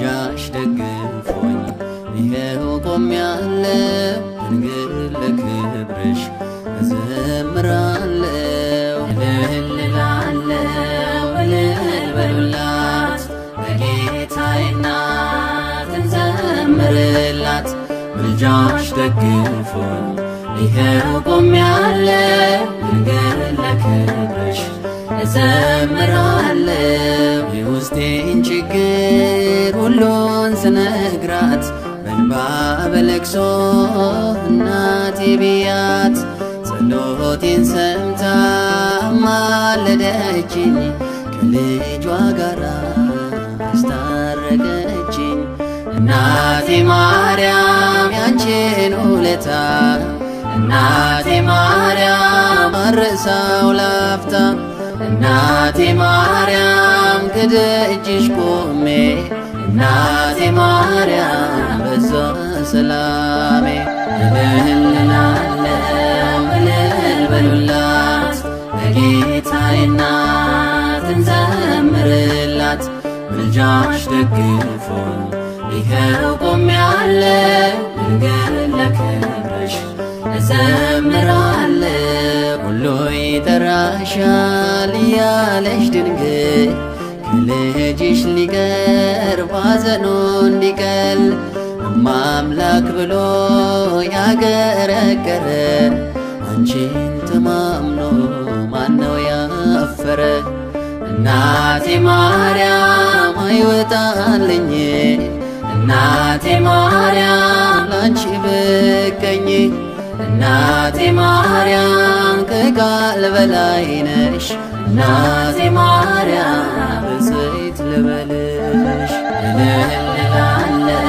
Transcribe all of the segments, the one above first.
ምልጃሽ ደግፎኝ ይሄው ቆሜያለሁ። ድንግል ለክብርሽ እዘምራለሁ። እልል እላለሁ እልል በሉላት ለጌታዬ እናት እንዘምርላት። ምልጃሽ ደግፎኝ ይሄው ቆሜያለሁ። ድንግል ለክብርሽ እዘምራለሁ። የውስጤን ችግር ሁሉን ስነግራት በእንባ በለቅሶ እናቴ ብያት ጸሎቴን ሰምታ ማለደችኝ ከልጇ ጋር አስታረቀችኝ። እናቴ ማርያም ያንቺን ውለታ እናቴ ማርያም አልረሳው ላፍታ። እናቴ ማርያም ከደጅሽ ቆሜ እናቴ ማርያም በዛ ሰላሜ። እልል እላለሁ እልል በሉላት ለጌታዬ እናት እንዘምርላት። ምልጃሽ ደግፎኝ ይኸው ቆሜያለሁ። ድንግል ለክብርሽ እዘምራለሁ። ሁሉ ይጠራሻል እያለሽ ድንግል ከልጅሽ ሊቀርብ ሐዘኑ እንዲቀል እማምላክ ብሎ ያገረገረ አንቺን ተማምኖ ማነው ያፈረ? እናቴ ማርያም አይወጣልኝ እናቴ ማርያም ላንቺ ብቀኝ እናቴ ማርያም ከቃል በላይ ነሽ እናቴ ማርያም ብፅዕት ልበልሽ። እልል እላለሁ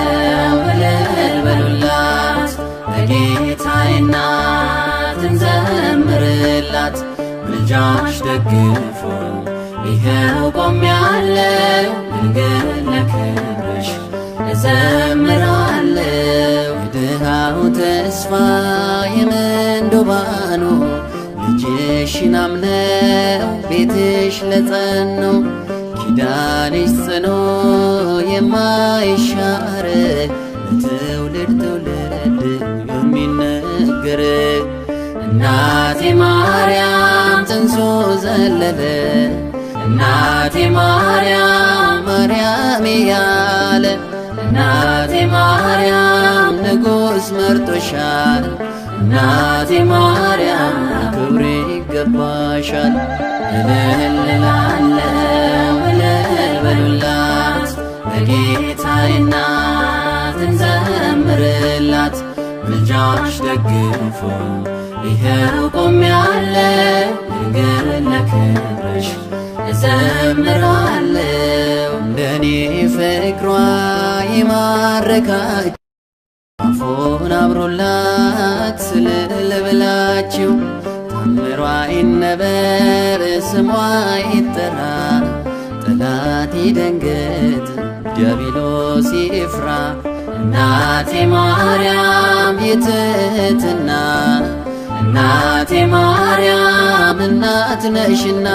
እልል በሉላት ለጌታዬ እናት እንዘምርላት። ምልጃሽ ደግፎኝ ይኸው ቆሜያለሁ። ድንግል ለክብርሽ እዘምራለሁ። የድሃው ተስፋ የምንዱባኑ ልጅሽን አምነው ቤትሽ ለጸኑ ኪዳንሽ ጽኑ የማይሻር ለትውልድ ትውልድ የሚነገር እናቴ ማርያም ጽንሱ ዘለለ እናቴ ማርያም ማርያም እያለ እናቴ ማርያም ንጉሥ መርጦሻል እናቴ ማርያም ክብር ይገባሻል። እልል እላለሁ እልል በሉላት ለጌታዬ እናት እንዘምርላት። ምልጃሽ ደግፎኝ ይኸው ቆሜያለሁ። ድንግል ለክብርሽ እዘምራለሁ። እንደኔ ፍቅሯ የማረካችሁ አፉን አብሮላት ስልል ብላችሁ ታምሯ ይነበብ ስሟ ይጠራ ጠላት ይደንግጥ ዲያብሎስ ይፍራ። እናቴ ማርያም የትሕትና እናቴ ማርያም እናት ነሽና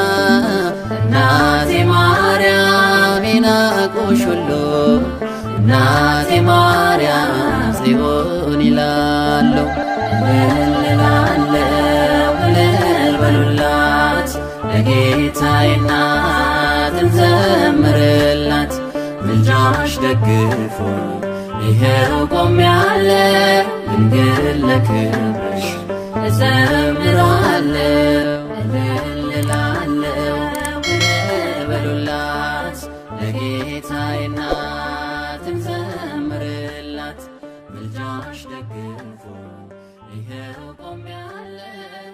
እናቴ ማርያም የናቁሽ ሁሉ እናቴ ማርያም ጽዮን ይላሉ። እልል እላለሁ እልል በሉላት ለጌታዬ እናት እንዘምርላት። ምልጃሽ ደግፎኝ ይኸው ቆሜያለሁ። ድንግል ለክብርሽ እዘምራለሁ። እልል እላለሁ እልል በሉላት ለጌታዬ እናት እንዘምርላት። ምልጃሽ ደግፎኝ ይኸው ቆሜያለሁ።